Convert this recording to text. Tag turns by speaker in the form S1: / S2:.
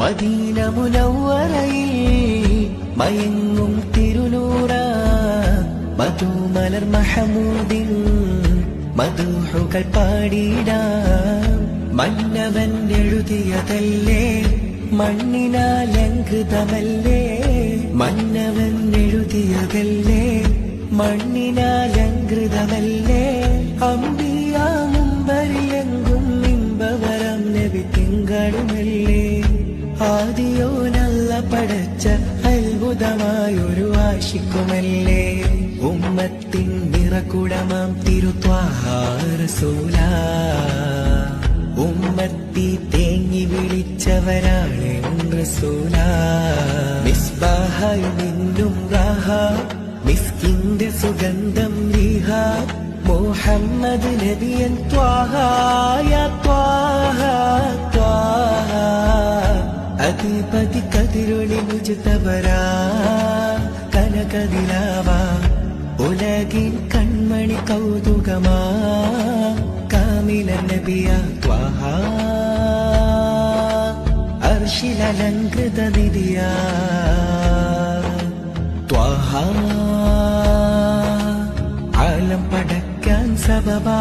S1: Medina മുനവ്വറയിൽ മയങ്ങും തിരുനൂറ മധുമലർ മഹമൂദിൻ മധുഹുകൾ പാടിടാം. മന്നവൻ എഴുതിയതല്ലേ മണ്ണിനാലങ്കൃതമല്ലേ, മന്നവൻ എഴുതിയതല്ലേ മണ്ണിനാലങ്കൃതമല്ലേ. അമ്പിയാ മുമ്പരിലെങ്കും ഇമ്പവരം നബി തിങ്കളുമല്ലേ. ആദിയോ നല്ല പടച്ച അത്ഭുതമായൊരു ആശിക്കുമല്ലേ. ഉമ്മത്തിൻ നിറകുടമാം തിരുത്വാഹ റസൂലാ, ഉമ്മത്തി തേങ്ങി വിളിച്ചവരാണ് റസൂലാ. മിസ്ബാഹായി മിന്നും റാഹ, മിസ്കിന്റെ സുഗന്ധം റീഹ, മുഹമ്മദ് നബിയൻ ത്വാഹ യാ ത്വാഹ ത്വാഹ. അധിപതി കതിരൊളി മുജ്തബരാ കനകദിലാവാ, ഉലകിൻ കൺമണി കൗതുകമാ കാമില നബിയ ത്വാഹ. അർശിലലങ്കൃത നിധിയ ത്വാഹ, ആലം പടക്കാൻ സബബാ